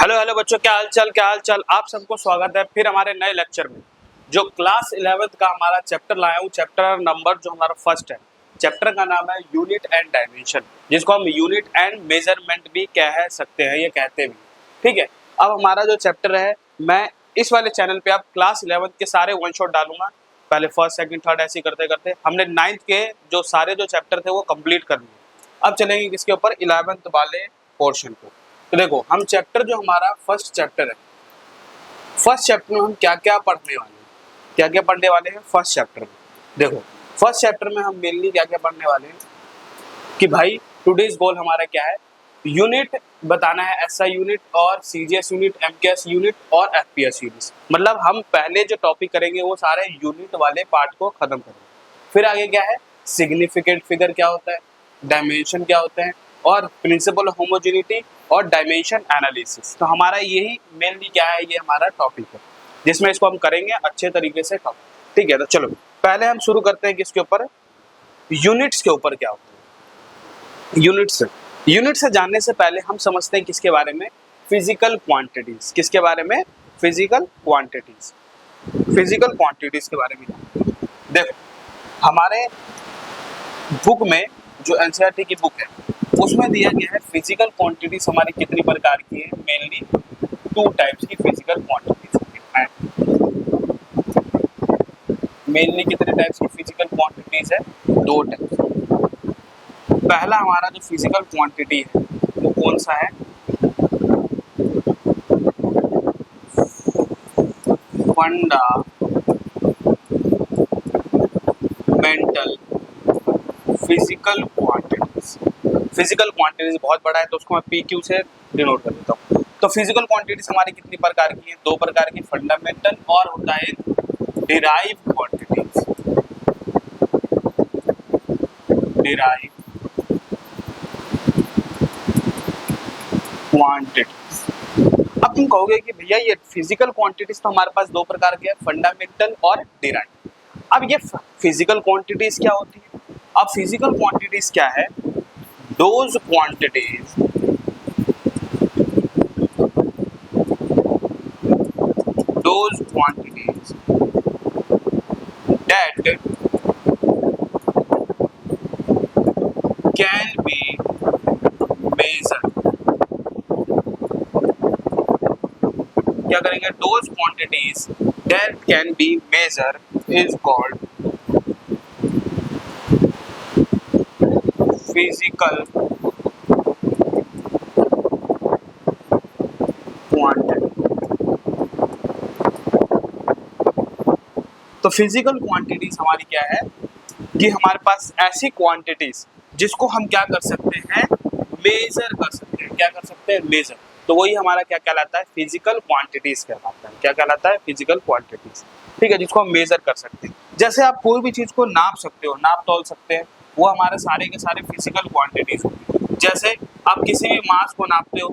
Hello hello बच्चों, क्या हाल चाल। आप सबको स्वागत है फिर हमारे नए लेक्चर में। जो क्लास 11th का हमारा चैप्टर लाया हूँ, चैप्टर नंबर जो हमारा फर्स्ट है, चैप्टर का नाम है यूनिट एंड डायमेंशन, जिसको हम यूनिट एंड मेजरमेंट भी कह सकते हैं, ये कहते भी। ठीक है, अब हमारा जो चैप्टर है, मैं इस वाले चैनल पे अब क्लास 11th के सारे वन शॉट डालूंगा। पहले फर्स्ट सेकंड थर्ड ऐसे करते करते हमने 9th के जो सारे जो चैप्टर थे वो कंप्लीट कर लिए। अब चलेंगे किसके ऊपर, 11th वाले पोर्शन को। तो देखो, हम चैप्टर जो हमारा फर्स्ट चैप्टर है, फर्स्ट चैप्टर में हम क्या क्या पढ़ने वाले हैं, क्या क्या पढ़ने वाले हैं फर्स्ट चैप्टर में। देखो, फर्स्ट चैप्टर में हम मेनली क्या क्या पढ़ने वाले हैं कि भाई टुडेज गोल हमारा क्या है, यूनिट बताना है, एसआई यूनिट और सीजीएस यूनिट, एमकेएस यूनिट और एफपीएस यूनिट। मतलब हम पहले जो टॉपिक करेंगे वो सारे यूनिट वाले पार्ट को खत्म करेंगे। फिर आगे क्या है, सिग्निफिकेंट फिगर क्या होता है, डायमेंशन क्या होते हैं, और प्रिंसिपल होमोजेनिटी और डायमेंशन एनालिसिस। तो हमारा यही मेनली क्या है, ये हमारा टॉपिक है जिसमें इसको हम करेंगे अच्छे तरीके से कवर। ठीक है, तो चलो पहले हम शुरू करते हैं किसके ऊपर, यूनिट्स के ऊपर। क्या होता है यूनिट से जानने से पहले हम समझते हैं किसके बारे में, फिजिकल क्वांटिटीज। किसके बारे में, फिजिकल क्वांटिटीज के बारे में। देखो, हमारे बुक में जो एनसीईआरटी की बुक है उसमें दिया गया है फिजिकल क्वांटिटीज हमारी कितनी प्रकार की है, मेनली 2 टाइप्स की फिजिकल क्वांटिटीज है। मेनली कितने टाइप्स की फिजिकल क्वांटिटीज है, 2 टाइप्स। पहला हमारा जो फिजिकल क्वांटिटी है वो कौन सा है, fundamental physical quantities. Physical quantities बहुत बड़ा है तो उसको मैं पीक्यू से डिनोट कर देता हूँ। तो फिजिकल क्वांटिटीज हमारी कितनी प्रकार की है, 2 प्रकार की, फंडामेंटल और होता है डिराइव क्वांटिटीज। Derive quantities. अब तुम कहोगे कि भैया ये फिजिकल क्वांटिटीज तो हमारे पास 2 प्रकार के हैं, फंडामेंटल और डिराइव। अब ये फिजिकल क्वांटिटीज क्या होती है, अब फिजिकल क्वांटिटीज क्या है, those quantities that can be measured। क्या करेंगे, those quantities that can be measured is called physical quantity. तो फिजिकल क्वांटिटीज हमारी क्या है कि हमारे पास ऐसी क्वांटिटीज जिसको हम क्या कर सकते हैं, मेजर कर सकते हैं। क्या कर सकते हैं, मेजर। तो वही हमारा क्या कहलाता है, फिजिकल क्वांटिटीज कहलाता है। क्या कहलाता है, फिजिकल क्वांटिटीज। ठीक है, जिसको हम मेजर कर सकते हैं। जैसे आप कोई भी चीज को नाप सकते हो, नाप तोल सकते हैं, वो हमारे सारे के सारे फिजिकल क्वांटिटीज होती है। जैसे आप किसी भी मास को नापते हो,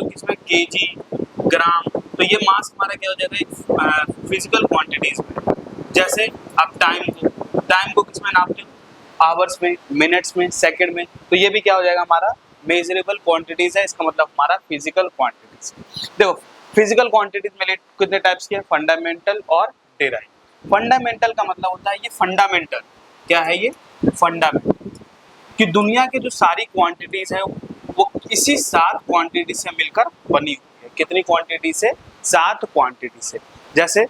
किसमें केजी, ग्राम, तो ये मास हमारा क्या हो जाता है, फिजिकल क्वांटिटीज में। जैसे आप टाइम को किसमें नापते हो, आवर्स में, मिनट्स में, सेकंड में, तो ये भी क्या हो जाएगा, हमारा मेजरेबल क्वांटिटीज है। इसका मतलब हमारा फिजिकल क्वांटिटीज। देखो, फिजिकल क्वांटिटीज में कितने टाइप्स की है, फंडामेंटल और डिराइव। फंडामेंटल का मतलब होता है, ये फंडामेंटल क्या है, ये फंडामेंटल कि दुनिया के जो सारी क्वांटिटीज है वो इसी 7 क्वांटिटी से मिलकर बनी हुई है। कितनी क्वांटिटी से, 7 क्वांटिटी से। जैसे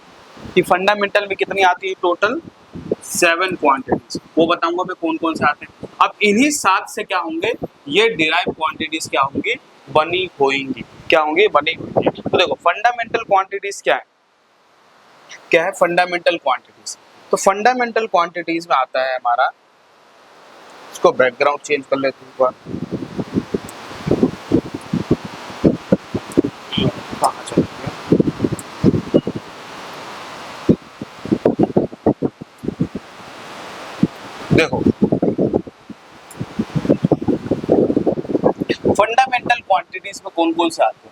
कि फंडामेंटल में कितनी आती है, टोटल 7 क्वांटिटीज, वो बताऊंगा मैं कौन कौन से आते हैं। अब इन्हीं 7 से क्या होंगे, ये डिराइव क्वांटिटीज क्या होंगी, बनी होंगी। क्या होंगी, बनी होंगी। तो देखो, फंडामेंटल क्वांटिटीज क्या है फंडामेंटल क्वांटिटीज। तो फंडामेंटल क्वांटिटीज में आता है हमारा, इसको बैकग्राउंड चेंज कर लेते हैं। कहाँ चल रही है, देखो फंडामेंटल क्वांटिटीज में कौन कौन से आते हैं,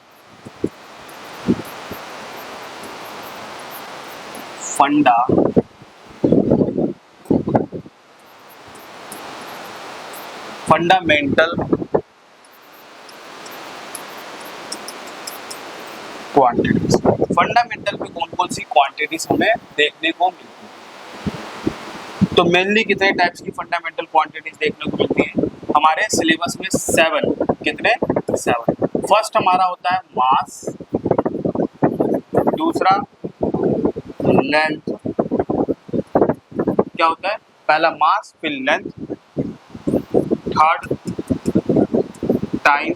फंडामेंटल क्वांटिटीज। फंडामेंटल में कौन कौन सी क्वांटिटीज हमें देखने को मिलती है? तो मेनली कितने टाइप्स की फंडामेंटल क्वांटिटीज देखने को मिलती है हमारे सिलेबस में? 7। कितने? 7। फर्स्ट हमारा होता है मास, दूसरा लेंथ, क्या होता है? पहला मास, फिर लेंथ, थर्ड टाइम,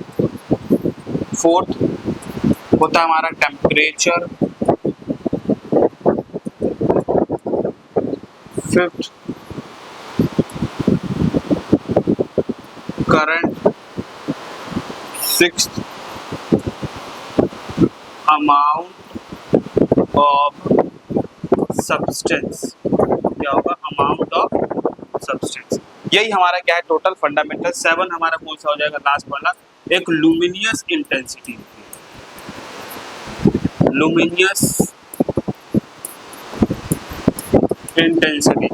फोर्थ होता है हमारा temperature, fifth current, sixth amount of substance, क्या होगा? Amount of substance. यही हमारा क्या है टोटल फंडामेंटल। 7 हमारा कौन सा हो जाएगा लास्ट वाला? एक लुमिनियस इंटेंसिटी, लुमिनियस इंटेंसिटी।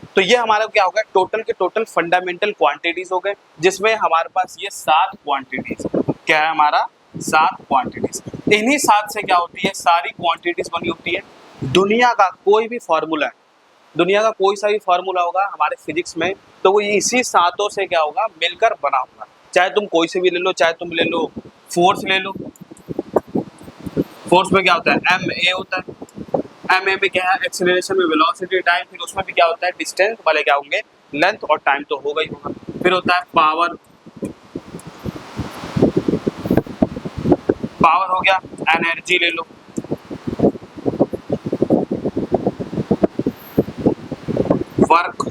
तो ये हमारा क्या हो गया? टोटल के टोटल फंडामेंटल क्वांटिटीज हो गए, जिसमें हमारे पास ये 7 क्वांटिटीज, क्या है हमारा? 7 क्वांटिटीज। इन्हीं 7 से क्या होती है? सारी क्वांटिटीज बनी होती है। दुनिया का कोई भी फॉर्मूला है, दुनिया का कोई सा भी फॉर्मूला होगा हमारे फिजिक्स में, तो वो इसी 7 से क्या होगा? मिलकर बना होगा। चाहे तुम कोई से भी ले लो, चाहे तुम ले लो फोर्स ले लो, फोर्स में क्या होता है? एम ए होता है। एम ए में क्या है? एक्सेलरेशन में वेलोसिटी, टाइम, फिर उसमें भी क्या होता है? डिस्टेंस वाले क्या होंगे? लेंथ और टाइम तो होगा ही होगा। फिर होता है पावर, पावर हो गया। एनर्जी ले लो, वर्क।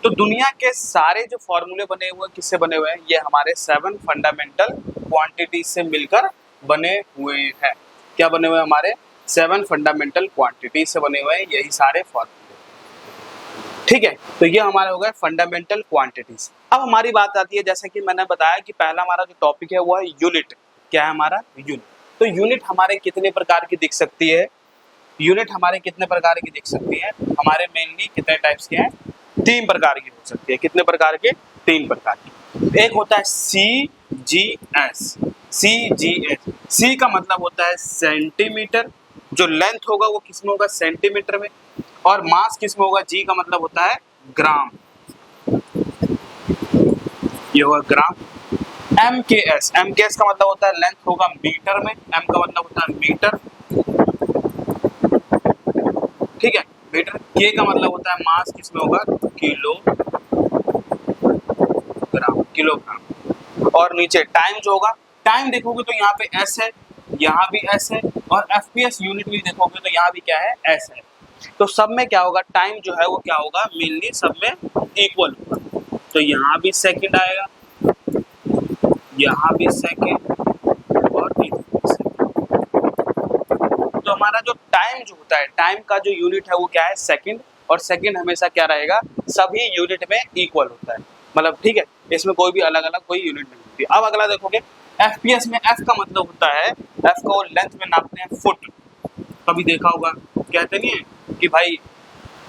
तो दुनिया के सारे जो फॉर्मूले बने हुए हैं किससे बने हुए हैं? ये हमारे 7 फंडामेंटल क्वांटिटीज से मिलकर बने हुए हैं। क्या बने हुए हैं? हमारे 7 फंडामेंटल क्वांटिटीज से बने हुए हैं यही सारे फॉर्मूले। ठीक है, तो ये हमारे हो गए फंडामेंटल क्वांटिटीज। अब हमारी बात आती है, जैसा कि मैंने बताया कि पहला हमारा जो टॉपिक है वो है यूनिट। क्या है हमारा? यूनिट। तो यूनिट हमारे कितने प्रकार की दिख सकती है? यूनिट हमारे कितने प्रकार की दिख सकती है? हमारे मेनली कितने टाइप्स के हैं? 3 प्रकार की हो सकती है। कितने प्रकार के? 3 प्रकार की। एक होता है CGS। CGS, सी का मतलब होता है सेंटीमीटर, जो लेंथ होगा वो किस में होगा? सेंटीमीटर में। और मास किस में होगा? जी का मतलब होता है ग्राम, ये होगा ग्राम। MKS, MKS का मतलब होता है लेंथ होगा मीटर में, M का मतलब होता है मीटर, ठीक है, मीटर। K का मतलब होता है मास, किस में होगा? Kilo gram, kilogram. और नीचे टाइम जो होगा, टाइम देखोगे तो यहाँ पे S है, यहाँ भी S है, और FPS यूनिट भी देखोगे तो यहाँ भी क्या है? S है। तो सब में क्या होगा? टाइम जो है वो क्या होगा? मेनली सब में इक्वल होगा। तो यहाँ भी सेकंड आएगा, यहाँ भी सेकंड, और इधर भी सेकंड। तो हमारा जो टाइम जो होता है, टाइम का जो यूनिट है वो क्या है? सेकंड। और सेकंड हमेशा क्या रहेगा? सभी यूनिट में इक्वल होता है, मतलब ठीक है, इसमें कोई भी अलग अलग कोई यूनिट नहीं होती। अब अगला देखोगे FPS में, F का मतलब होता है, F को लेंथ में नापते हैं फुट। कभी देखा होगा, कहते नहीं है कि भाई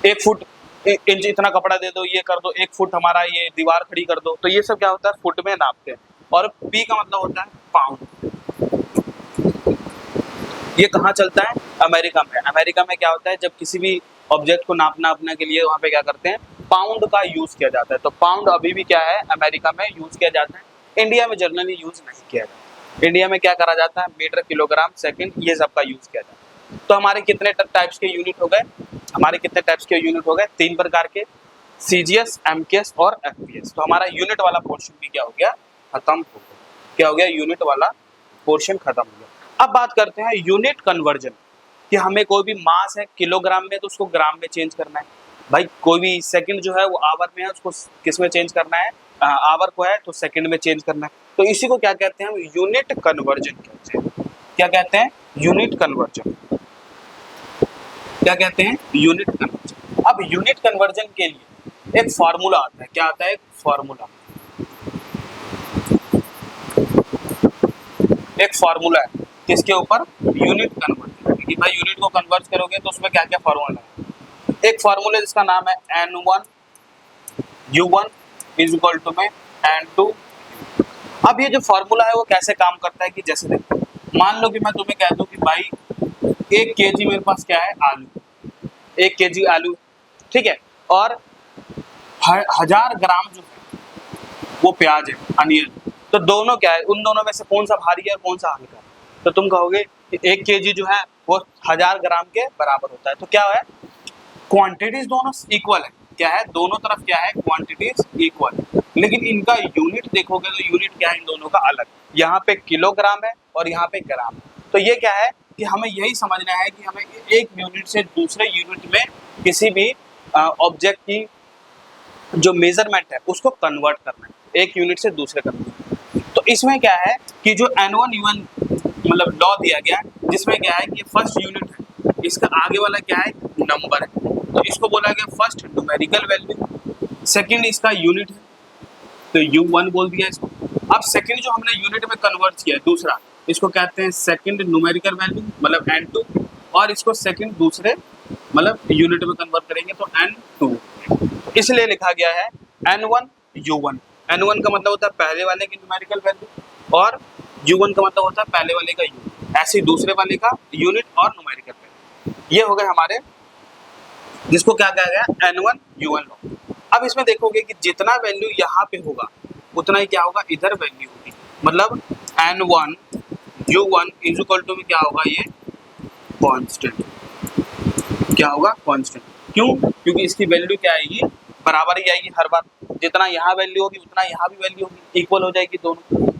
1 फुट इंच इतना कपड़ा दे दो, ये कर दो, 1 फुट हमारा ये दीवार खड़ी कर दो, तो ये सब क्या होता है? फुट में नापते हैं। और P का मतलब होता है पाउंड। ये कहाँ चलता है? अमेरिका में। अमेरिका में क्या होता है? जब किसी भी ऑब्जेक्ट को नापना अपने के लिए वहाँ पे क्या करते हैं? पाउंड का यूज किया जाता है। तो पाउंड अभी भी क्या है? अमेरिका में यूज किया जाता है। इंडिया में जनरली यूज नहीं किया जाता। इंडिया में क्या करा जाता है? मीटर, किलोग्राम, सेकंड, ये सब का यूज किया जाता है। तो हमारे कितने टाइप्स के यूनिट हो गए? हमारे कितने टाइप्स के यूनिट हो गए? 3 प्रकार के, CGS, MKS और FPS। तो हमारा यूनिट वाला पोर्शन भी क्या हो गया? खत्म हो गया। क्या हो गया? यूनिट वाला पोर्शन खत्म हो गया। अब बात करते हैं यूनिट कन्वर्जन, कि हमें कोई भी मास है किलोग्राम में तो उसको ग्राम में चेंज करना है। भाई कोई भी सेकंड जो है वो आवर में है, उसको किस में चेंज करना है? आवर को है तो सेकंड में चेंज करना है। तो इसी को क्या कहते हैं? यूनिट कन्वर्जन कहते हैं। क्या कहते हैं? Unit conversion. क्या कहते हैं? Unit conversion. अब यूनिट कन्वर्जन के लिए एक फॉर्मूला आता है। क्या आता है? एक फॉर्मूला, एक फॉर्मूला है किसके ऊपर? Unit conversion. कि भाई यूनिट को कन्वर्ट करोगे तो उसमें क्या क्या फॉर्मूला है? एक फॉर्मूला जिसका नाम है N1 U1 is equal to में N2। अब ये जो फॉर्मूला है वो कैसे काम करता है कि जैसे देखो, मान लो कि मैं तुम्हें कह दूं कि भाई 1 kg मेरे पास क्या है, आलू, 1 kg आलू, ठीक है, और 1000 ग्राम जो है वो प्याज है, अनियन। तो दोनों क्या है, उन दोनों में से कौन सा भारी है और कौन सा हल्का है? तो तुम कहोगे कि 1 kg जो है वो 1000 ग्राम के बराबर होता है। तो क्या है, क्वांटिटीज दोनों इक्वल है। क्या है, दोनों तरफ क्या है, क्वांटिटीज इक्वल है, लेकिन इनका यूनिट देखोगे तो यूनिट क्या है इन दोनों का अलग। यहाँ पे किलोग्राम है और यहाँ पे ग्राम। तो ये क्या है कि हमें यही समझना है कि हमें एक यूनिट से दूसरे यूनिट में किसी भी ऑब्जेक्ट की जो मेजरमेंट है उसको कन्वर्ट करना है, एक यूनिट से दूसरे करना। तो इसमें क्या है कि जो N1 U1 मतलब लॉ दिया गया है, जिसमें क्या है कि फर्स्ट यूनिट है, इसका आगे वाला क्या है, नंबर है, तो इसको बोला गया फर्स्ट न्यूमेरिकल वैल्यू। सेकंड इसका यूनिट है, तो U1 बोल दिया इसको। अब सेकंड जो हमने यूनिट में कन्वर्ट किया दूसरा, इसको कहते हैं सेकंड न्यूमेरिकल वैल्यू मतलब N2, और इसको सेकंड दूसरे मतलब यूनिट में कन्वर्ट करेंगे तो N2। इसलिए लिखा गया है N1 U1। N1 का मतलब होता है पहले वाले की न्यूमेरिकल वैल्यू और U1 का मतलब होता है पहले वाले का यूनिट, ऐसे ही दूसरे वाले का यूनिट और न्यूमेरिकल वैल्यू। ये हो गए हमारे, जिसको क्या कहा गया, N1 U1 लॉ। अब इसमें देखोगे कि जितना वैल्यू यहाँ पे होगा उतना ही क्या होगा, इधर वैल्यू होगी। मतलब N1 U1 is equal to में क्या होगा, ये कांस्टेंट। क्या होगा, कांस्टेंट। क्यों? क्योंकि इसकी वैल्यू क्या आएगी, बराबर ही आएगी हर बार। जितना यहाँ वैल्यू होगी उतना यहाँ भी वैल्यू होगी, इक्वल हो जाएगी दोनों।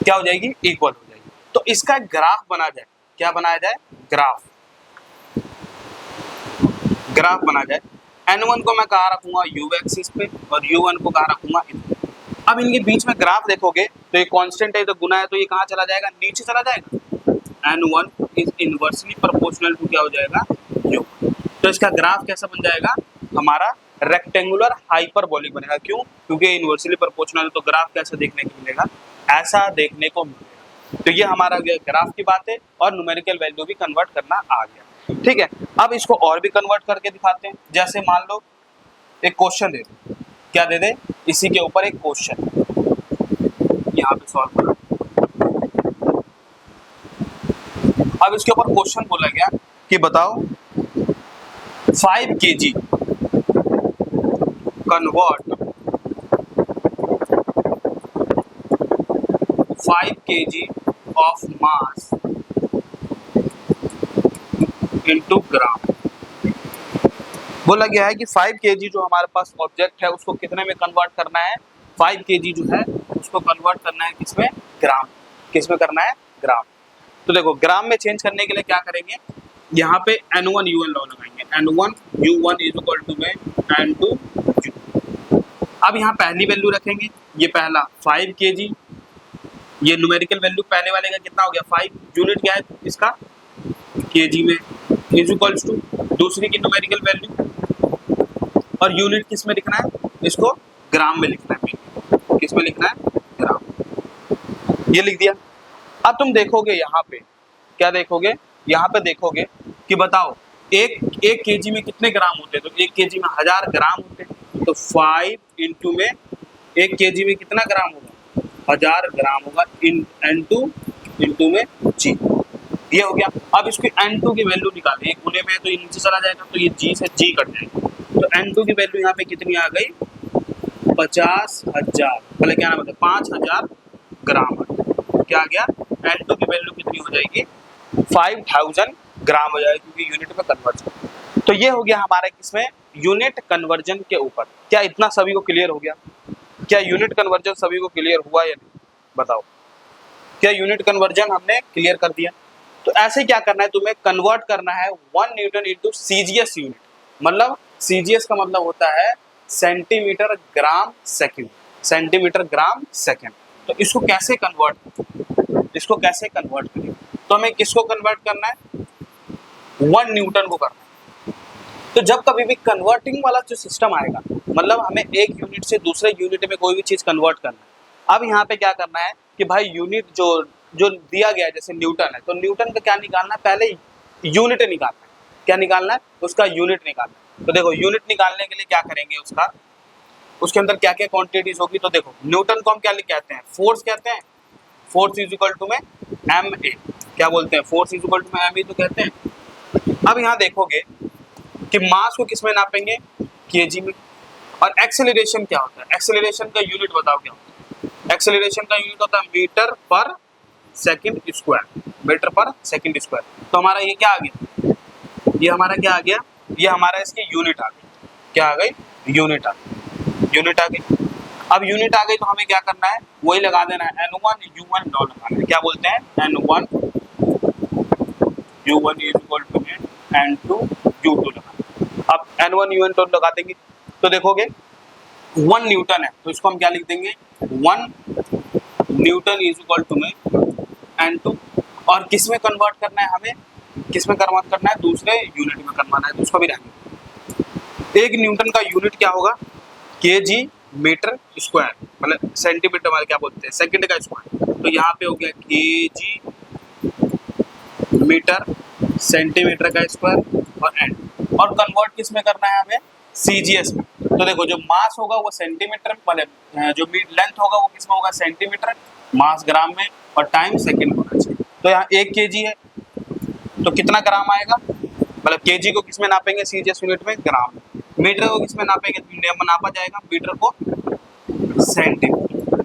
क्या हो जाएगी, इक्वल हो जाएगी। तो इसका ग्राफ बना जाए, क्या बनाया जाए, ग्राफ। ग्राफ बना जाए। N1 को मैं कहाँ रखूंगा, U एक्सिस पे, और U1 को कहाँ रखूंगा, इधर। अब इनके बीच में ग्राफ देखोगे तो ये कांस्टेंट है, तो गुना है, तो ये कहाँ चला जाएगा, नीचे चला जाएगा। N1 is inversely proportional to क्या हो जाएगा, U1। तो इसका ग्राफ कैसा बन जाएगा, हमारा रेक्टेंगुलर हाइपरबोलिक बनेगा। क्यों? क्योंकि इनवर्सली प्रोपोर्शनल, तो ग्राफ कैसा देखने को मिलेगा, ऐसा देखने को मिलेगा। तो ये हमारा ग्राफ की बात है, और न्यूमेरिकल वैल्यू भी कन्वर्ट करना आ गया। ठीक है, अब इसको और भी कन्वर्ट करके दिखाते हैं। जैसे मान लो एक क्वेश्चन दे दे, क्या दे दे, इसी के ऊपर एक क्वेश्चन यहाँ पे सॉल्व करो। अब इसके ऊपर क्वेश्चन बोला गया कि बताओ 5 kg convert 5 kg of mass into gram. बोला गया है कि 5 kg जो हमारे पास ऑब्जेक्ट है उसको कितने में कन्वर्ट करना है, 5 kg जो है उसको कन्वर्ट करना है किसमें, ग्राम। किसमें करना है, ग्राम। तो देखो ग्राम में चेंज करने के लिए क्या करेंगे, यहाँ पे N1 U1 लॉ लगाएंगे। N1 U1 is equal to में N2 U। अब यहाँ पहली वैल्यू रखेंगे, ये पहला 5 kg, ये न्यूमेरिकल वैल्यू पहले वाले का कितना हो गया 5, यूनिट क्या है इसका kg में, इज इक्वल्स टू दूसरी की न्यूमेरिकल वैल्यू, और यूनिट किस में लिखना है, इसको ग्राम में लिखना है। किस में लिखना है, ग्राम। ये लिख दिया। अब तुम देखोगे यहाँ पे, क्या देखोगे, यहाँ पे देखोगे कि बताओ एक kg में कितने ग्राम होते हैं, तो 1 kg में 1000 ग्राम होते हैं। तो 5 इंटू में 1 kg में कितना ग्राम होगा, 1000 ग्राम होगा, इन N2 इंटू में G। ये हो गया। अब इसकी N2 की वैल्यू निकालें, एक गुने में है तो ये नीचे चला जाएगा, तो ये G से G कट जाएगा। तो N2 की वैल्यू यहाँ पे कितनी आ गई, 50,000, पहले क्या नाम है, 5000 ग्राम। क्या आ गया, N2 की वैल्यू कितनी हो जाएगी, 5000 ग्राम हो जाएगी, क्योंकि यूनिट में कन्वर्जन। तो ये हो गया हमारे किसमें, यूनिट कन्वर्जन के ऊपर। क्या इतना सभी को क्लियर हो गया? क्या यूनिट कन्वर्जन सभी को क्लियर हुआ या नहीं, बताओ। क्या यूनिट कन्वर्जन हमने क्लियर कर दिया? तो ऐसे क्या करना है, तुम्हें कन्वर्ट करना है 1 न्यूटन इंटू सीजीएस यूनिट। मतलब सीजीएस का मतलब होता है centimetre gram second, centimetre gram second. तो इसको कैसे कन्वर्ट करेंगे, तो हमें किसको कन्वर्ट करना है, 1 न्यूटन को करना है। तो जब कभी भी कन्वर्टिंग वाला जो सिस्टम आएगा, मतलब हमें एक यूनिट से दूसरे यूनिट में कोई भी चीज कन्वर्ट करना है। अब यहाँ पे क्या करना है कि भाई यूनिट जो दिया गया है, जैसे न्यूटन है, तो न्यूटन का क्या निकालना है, पहले यूनिट निकालना है। क्या निकालना है, उसका यूनिट निकालना है। तो देखो यूनिट निकालने के लिए क्या करेंगे, उसका उसके अंदर क्या क्या क्वांटिटीज होगी। तो देखो न्यूटन को हम क्या कहते हैं, फोर्स कहते हैं, फोर्स इज इक्वल टू में एम ए, क्या बोलते हैं, फोर्स इज इक्वल टू में एम ए तो कहते हैं। अब यहाँ देखोगे कि मास को किस में नापेंगे, केजी में। और एक्सेलरेशन क्या होता है, एक्सेलरेशन का यूनिट बताओ क्या होता है। एक्सेलरेशन का यूनिट होता है मीटर पर सेकंड स्क्वायर, मीटर पर सेकंड स्क्वायर। तो हमारा ये क्या आ गया, ये हमारा क्या आ गया, ये हमारा इसकी यूनिट आ गई, क्या आ गई, यूनिट आ गई, यूनिट आ गई। अब यूनिट आ गई तो हमें क्या करना है, वही लगा देना है, N1 U1 डॉट लगाना है। क्या बोलते हैं, N1 U1 is equal to में N2 U2 लगाना। अब N1 U1 डॉट लगा देंगे तो देखोगे 1 न्यूटन है, तो इसको हम क्या लिख देंगे, 1 न्यूटन इज इक्वल टू में N2। और किस में कन्वर्ट करना है हमें, किस में कन्वर्ट करना है, दूसरे यूनिट में करवाना है, तो उसको भी रहेंगे। एक न्यूटन का यूनिट क्या होगा, केजी मीटर स्क्वायर, मतलब सेंटीमीटर वाले क्या बोलते हैं, सेकंड का स्क्वायर। तो यहाँ पे हो गया केजी मीटर सेंटीमीटर का स्क्वायर और एन। और कन्वर्ट किस में करना है हमें, सीजीएस में। तो देखो जो मास होगा वो सेंटीमीटर, मतलब जो लेंथ होगा वो किस में होगा, सेंटीमीटर, मास ग्राम में, और टाइम सेकंड होना चाहिए। तो यहाँ 1 केजी है तो कितना ग्राम आएगा, मतलब केजी को किस में नापेंगे, सीजीएस यूनिट में ग्राम। मीटर को किस में नापेंगे, नापा जाएगा मीटर को सेंटीमीटर।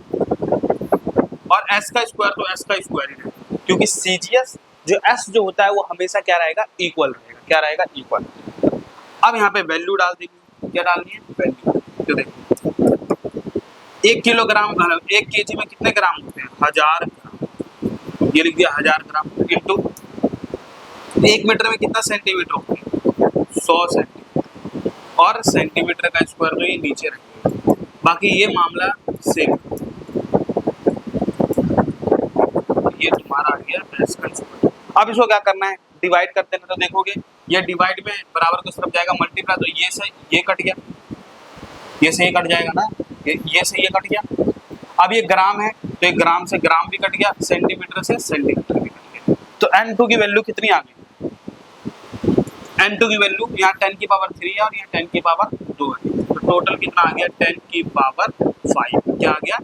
और एस का स्क्वायर तो एस का स्क्वायर ही रहेगा, क्योंकि सीजीएस जो एस जो होता है वो हमेशा क्या रहेगा, इक्वल रहेगा, क्या रहेगा, इक्वल। अब यहाँ पे वैल्यू डाल देंगे, क्या डालनी है, वैल्यू। तो देखो 1 किलोग्राम, 1 केजी में कितने ग्राम होते हैं, 1000 ग्राम। ये लिख दिया 1000 ग्राम इंटू 1 मीटर में कितना सेंटीमीटर होते हैं, 100 सेंटीमीटर। और सेंटीमीटर का स्क्वायर तो ये नीचे रखेंगे, बाकी ये मामला सेम। ये तुम्हारा आ गया एस का स्क्वायर। अब इसको क्या करना है, डिवाइड करते हैं। तो देखोगे ये डिवाइड में बराबर की तरफ जाएगा, मल्टीप्लाई, तो ये से ये कट गया, ये से ये कट जाएगा ना, ये से ये कट गया। अब ये ग्राम है तो एक ग्राम से ग्राम भी कट गया, सेंटीमीटर से सेंटीमीटर भी कट गया। तो N2 की वैल्यू कितनी आ गई, N2 की वैल्यू यहाँ 10 की पावर 3 है और यहाँ 10 की पावर 2 है। तो टोटल कितना आ गया, 10 की पावर 5। क्या आ गया,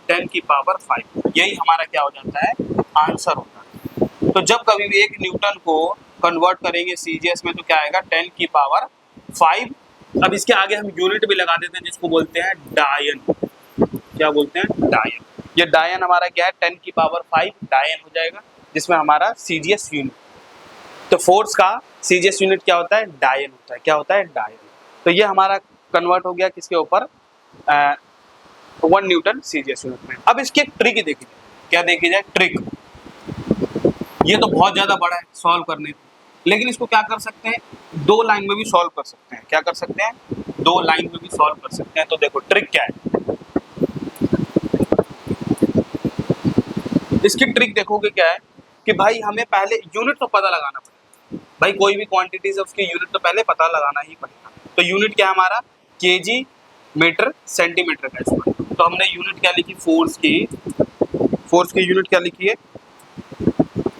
10 की पावर 5। यही हमारा क्या हो जाता है, आंसर होता है। तो जब कभी भी 1 न्यूटन को कन्वर्ट करेंगे सीजीएस में तो क्या आएगा, 10 की पावर 5। अब इसके आगे हम यूनिट भी लगा देते हैं जिसको बोलते हैं डायन। क्या बोलते हैं, डायन। ये डायन हमारा क्या है, 10 की पावर 5 डायन हो जाएगा, जिसमें हमारा सीजीएस यूनिट। तो फोर्स का सीजीएस यूनिट क्या होता है, डायन होता है। क्या होता है, डायन। तो ये हमारा कन्वर्ट हो गया किसके ऊपर, 1 न्यूटन सीजीएस यूनिट में। अब इसकी एक ट्रिक देखी जाए, क्या देखी जाए, ट्रिक। ये तो बहुत ज्यादा बड़ा है सॉल्व करने को, लेकिन इसको क्या कर सकते हैं, 2 लाइन में भी सॉल्व कर सकते हैं। क्या कर सकते हैं, 2 लाइन में भी सॉल्व कर सकते हैं। तो देखो ट्रिक क्या है, इसकी ट्रिक देखोगे क्या है कि भाई हमें पहले यूनिट तो पता लगाना पड़ेगा। भाई कोई भी क्वांटिटीज है उसकी यूनिट तो पहले पता लगाना ही पड़ेगा। तो यूनिट क्या है हमारा, केजी मीटर सेंटीमीटर का स्क्वायर। तो हमने यूनिट क्या लिखी, फोर्स की यूनिट क्या लिखी है,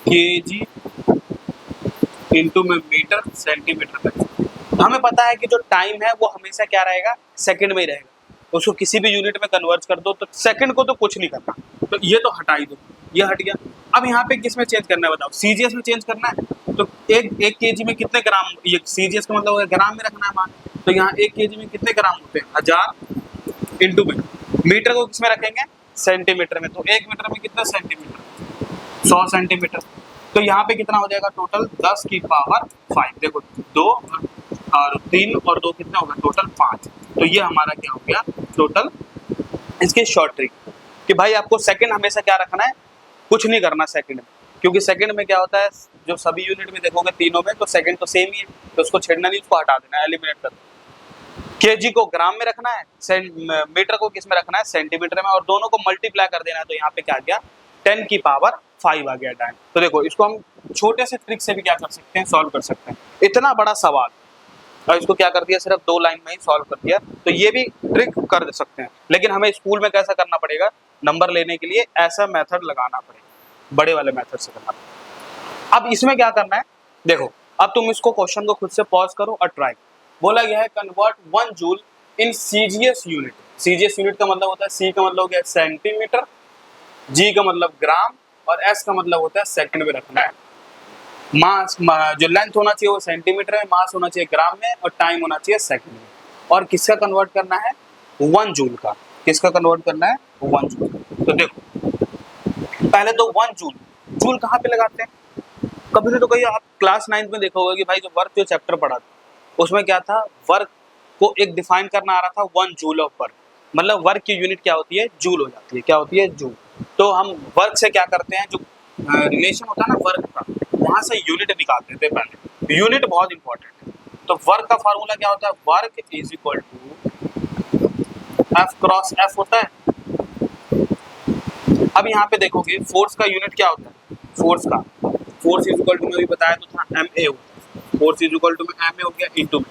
केजी इंटू में मीटर सेंटीमीटर का। तो हमें पता है कि जो टाइम है वो हमेशा क्या रहेगा, सेकंड में ही रहेगा। उसको किसी भी यूनिट में कन्वर्ट कर दो तो सेकंड को तो कुछ नहीं करना, तो ये तो हटा ही दो, ये हट गया। अब यहाँ पे किस में चेंज करना है बताओ, सीजीएस में चेंज करना है। तो एक केजी में कितने ग्राम, ये सीजीएस का मतलब ग्राम में रखना है मान। तो यहाँ 1 केजी में कितने ग्राम होते हैं, 1000 इंटू में मीटर को किस में रखेंगे, सेंटीमीटर में। तो 1 मीटर में कितना सेंटीमीटर, 100 सेंटीमीटर। तो यहाँ पे कितना हो जाएगा टोटल, 10 की पावर 5। देखो 2 और 3 और 2 कितना होगा, टोटल 5। तो ये हमारा क्या हो गया टोटल। इसके शॉर्ट ट्रिक कि भाई आपको सेकंड हमेशा क्या रखना है, कुछ नहीं करना सेकंड में, क्योंकि सेकंड में क्या होता है, जो सभी यूनिट में देखोगे तीनों में तो सेकंड तो सेम ही है, तो उसको छेड़ना नहीं, उसको हटा देना, एलिमिनेट कर देना। केजी को ग्राम में रखना है, मीटर को किस में रखना है, सेंटीमीटर में, और दोनों को मल्टीप्लाई कर देना है। तो यहाँ पे क्या आ गया, 10 की पावर 5 आ गया डायन। तो देखो इसको हम छोटे से ट्रिक से भी क्या कर सकते हैं, सॉल्व कर सकते हैं। इतना बड़ा सवाल और इसको क्या कर दिया, सिर्फ 2 लाइन में ही सॉल्व कर दिया। तो ये भी ट्रिक कर सकते हैं, लेकिन हमें स्कूल में कैसा करना पड़ेगा, नंबर लेने के लिए ऐसा मेथड लगाना पड़ेगा, बड़े वाले मेथड से करना पड़ेगा। अब इसमें क्या करना है, देखो अब तुम इसको क्वेश्चन को खुद से पॉज करो और ट्राई। बोला गया है convert 1 joule in CGS unit. CGS unit का मतलब होता है, सी का मतलब हो गया सेंटीमीटर, जी का मतलब ग्राम और एस का मतलब होता है सेकंड में रखना है। मास जो लेंथ होना चाहिए वो सेंटीमीटर में, मास होना चाहिए ग्राम में और टाइम होना चाहिए सेकंड में। और किसका कन्वर्ट करना है? 1 जूल का। किसका कन्वर्ट करना है? 1 जूल। तो देखो पहले तो 1 जूल, जूल कहाँ पे लगाते हैं? कभी ने तो कही आप क्लास 9th में देखा होगा कि भाई जो वर्क जो चैप्टर पढ़ा था उसमें क्या था, वर्क को एक डिफाइन करना आ रहा था 1 जूल ऑफ वर्क, मतलब वर्क की यूनिट क्या होती है? जूल हो जाती है। क्या होती है? जूल। तो हम वर्क से क्या करते हैं, जो रिलेशन होता है ना वर्क का, वहां से यूनिट निकालते थे पहले। यूनिट बहुत इंपॉर्टेंट है। तो वर्क का फार्मूला क्या होता है? Work is equal to F cross F होता है। अब यहाँ पे देखोगे फोर्स का यूनिट क्या होता है? फोर्स इज इक्वल टू, मैं भी बताया तो था, एम ए होता है। फोर्स इज इक्वल टू में एम ए हो गया इंटू में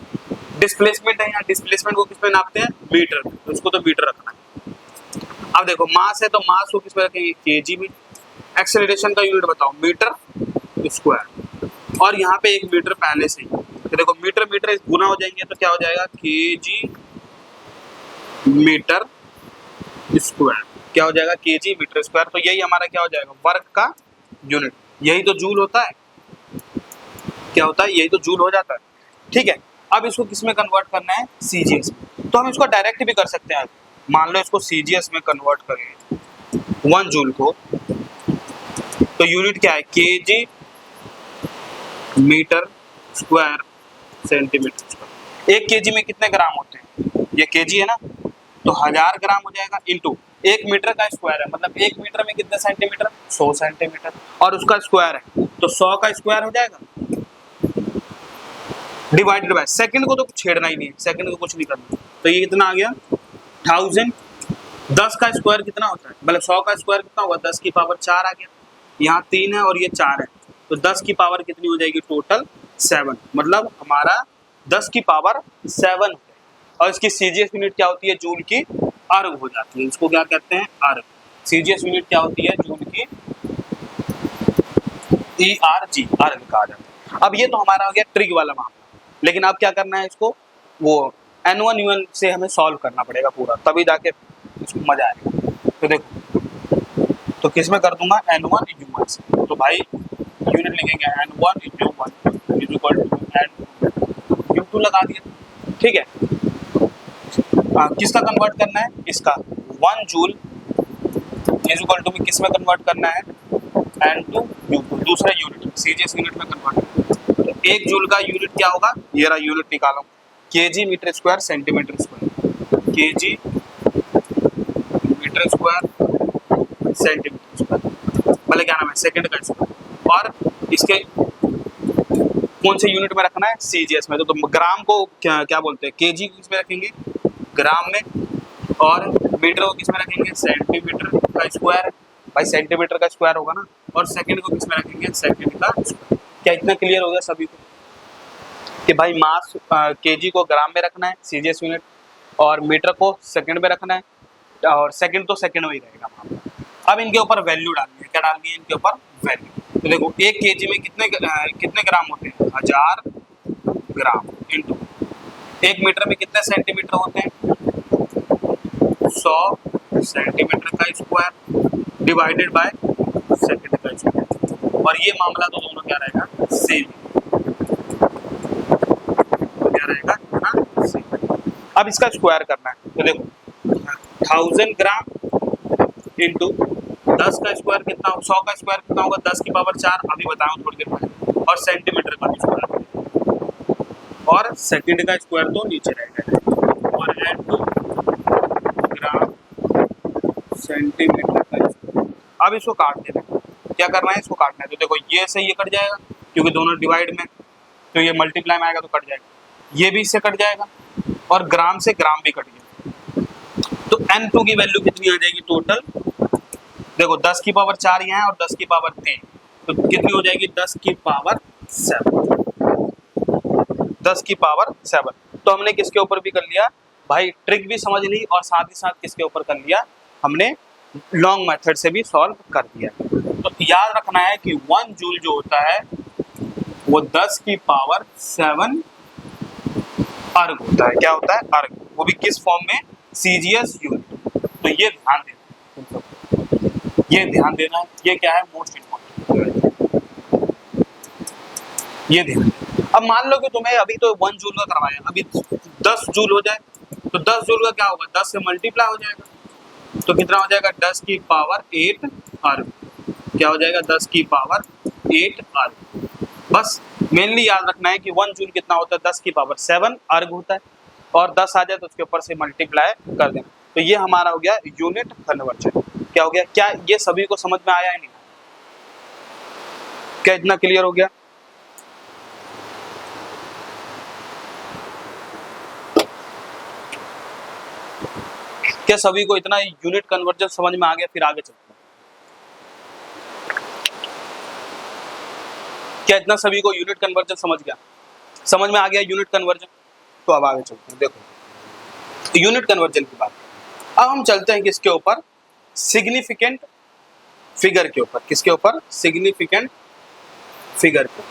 डिस्प्लेसमेंट है। यहाँ डिस्प्लेसमेंट को किस में नापते हैं? मीटर में, तो उसको तो मीटर रखना है। अब देखो मास है तो मास को किस में रखेंगे? केजी में। एक्सेलरेशन का यूनिट बताओ? Metre square. और यहाँ पे एक मीटर पहले से ही, तो देखो मीटर मीटर गुना हो जाएंगे तो क्या हो जाएगा? KG metre square. क्या हो जाएगा? KG metre square. तो यही हमारा क्या हो जाएगा? वर्क का यूनिट। यही तो जूल होता है। क्या होता है? यही तो जूल हो जाता है। ठीक है, अब इसको किस में कन्वर्ट करना है? सीजीएस में। तो हम इसको डायरेक्ट भी कर सकते हैं। मान लो इसको सीजीएस में कन्वर्ट करें 1 जूल को, तो यूनिट क्या है? KG metre square centimetre square. 1 KG में कितने ग्राम होते हैं? ये केजी है ना, तो 1000 ग्राम हो जाएगा इंटू 1 मीटर का स्क्वायर है, मतलब 1 मीटर में कितने सेंटीमीटर? 100 सेंटीमीटर। और उसका स्क्वायर है तो 100 का स्क्वायर हो जाएगा डिवाइडेड बाय, सेकंड को तो छेड़ना ही नहीं है, सेकंड को कुछ नहीं करना। तो ये कितना आ गया? 1000। 10 का स्क्वायर कितना होता है? मतलब 100 का स्क्वायर कितना होगा? 10 की पावर 4 आ गया। यहाँ 3 है और ये 4 है, तो 10 की पावर कितनी हो जाएगी? टोटल 7। मतलब हमारा 10 की पावर 7 है। और इसकी सीजीएस यूनिट क्या होती है? जूल की अर्ग हो जाती है। इसको क्या कहते हैं? अर्ग। सीजीएस यूनिट क्या होती है? जूल की ERG, अर्ग कहा जाता है। अब ये तो हमारा हो गया ट्रिक वाला मामला, लेकिन अब क्या करना है इसको? वो N1 UN से हमें सॉल्व करना पड़ेगा पूरा, तभी जाके इसको मजा आएगा। तो देखो, तो किस में कर दूंगा? N1 UN से। तो भाई यूनिट लिखेंगे N1 U1 is equal to N2 U2 लगा दिया। ठीक है, किसका कन्वर्ट करना है? इसका 1 जूल इज इक्वल टू में किस में कन्वर्ट करना है? N2 U2, दूसरा यूनिट सीजीएस यूनिट में कन्वर्ट। तो 1 जूल का यूनिट क्या होगा? ये रहा यूनिट निकालो, KG metre square centimetre square. KG metre square centimetre square, भले क्या नाम है? सेकंड का स्क्वायर। और इसके कौन से यूनिट में रखना है? सीजीएस में। तो ग्राम को क्या बोलते हैं? केजी किस में रखेंगे? ग्राम में। और मीटर को किस में रखेंगे? सेंटीमीटर का स्क्वायर। भाई सेंटीमीटर का स्क्वायर होगा ना। और सेकंड को किस में रखेंगे? सेकंड का स्क्वायर। क्या इतना क्लियर हो गया सभी को कि भाई मास केजी को ग्राम में रखना है सीजीएस यूनिट, और मीटर को सेकंड में रखना है, और सेकंड तो सेकंड में ही रहेगा वहाँ पर। अब इनके ऊपर वैल्यू डालनी है। क्या डालनी है इनके ऊपर? वैल्यू। तो देखो 1 केजी में कितने ग्राम होते हैं? 1000 ग्राम इंटू 1 मीटर में कितने सेंटीमीटर होते हैं? 100 सेंटीमीटर का स्क्वायर डिवाइडेड बाय सेकंड का स्क्वायर। और ये मामला तो दोनों क्या रहेगा? सेम। क्या रहेगा? हाँ, सेम। अब इसका स्क्वायर करना है। तो देखो 1000 ग्राम इंटू 10 का स्क्वायर कितना? 100 का स्क्वायर कितना होगा? 10 की पावर 4, अभी बताऊँ थोड़ी देर पहले। और सेंटीमीटर का स्क्वायर, और सेकंड का स्क्वायर तो नीचे रहेगा। और N2 ग्राम सेंटीमीटर का स्क्वायर। अब इसको काट देना है। क्या करना है? इसको काटना है। तो देखो ये से ये कट जाएगा क्योंकि दोनों डिवाइड में, तो ये मल्टीप्लाई में आएगा तो कट जाएगा। ये भी इससे कट जाएगा और ग्राम से ग्राम भी कट गया। तो N2 की वैल्यू कितनी आ जाएगी टोटल? देखो 10 की पावर 4 यहाँ है और 10 की पावर 3, तो कितनी हो जाएगी? 10 की पावर 7। 10 की पावर 7। तो हमने किसके ऊपर भी कर लिया भाई? ट्रिक भी समझ ली और साथ ही साथ किसके ऊपर कर लिया? हमने लॉन्ग मेथड से भी सॉल्व कर दिया। तो याद रखना है कि 1 जूल जो होता है वो 10 की पावर 7 अर्ग होता है। क्या होता है? अर्ग। वो भी किस फॉर्म में? CGS unit. तो ये ध्यान देना, ये ध्यान देना, ये क्या है मोस्ट इम्पोर्टेंट, ये ध्यान। अब मान लो कि तुम्हें अभी तो 1 जूल का करवाया, अभी 10 जूल हो जाए तो 10 जूल का क्या होगा, 10 से मल्टीप्लाई हो जाएगा, तो कितना हो जाएगा 10 की पावर 8 अर्ग। क्या हो जाएगा 10 की पावर 8 अर्ग। बस मेनली याद रखना है कि 1 जूल कितना होता है, 10 की पावर 7 अर्ग होता है, और 10 आ जाए तो उसके ऊपर से मल्टीप्लाई कर देना। तो ये हमारा हो गया यूनिट कन्वर्जन। क्या हो गया, क्या ये सभी को समझ में आया है नहीं, क्या इतना क्लियर हो गया? क्या सभी को इतना यूनिट कन्वर्जन समझ में आ गया? फिर आगे चलते हैं। क्या इतना सभी को यूनिट कन्वर्जन समझ में आ गया यूनिट कन्वर्जन? तो अब आगे चलते हैं। देखो यूनिट कन्वर्जन की बात, अब हम चलते हैं किसके ऊपर, सिग्निफिकेंट फिगर के ऊपर। किसके ऊपर? सिग्निफिकेंट फिगर के,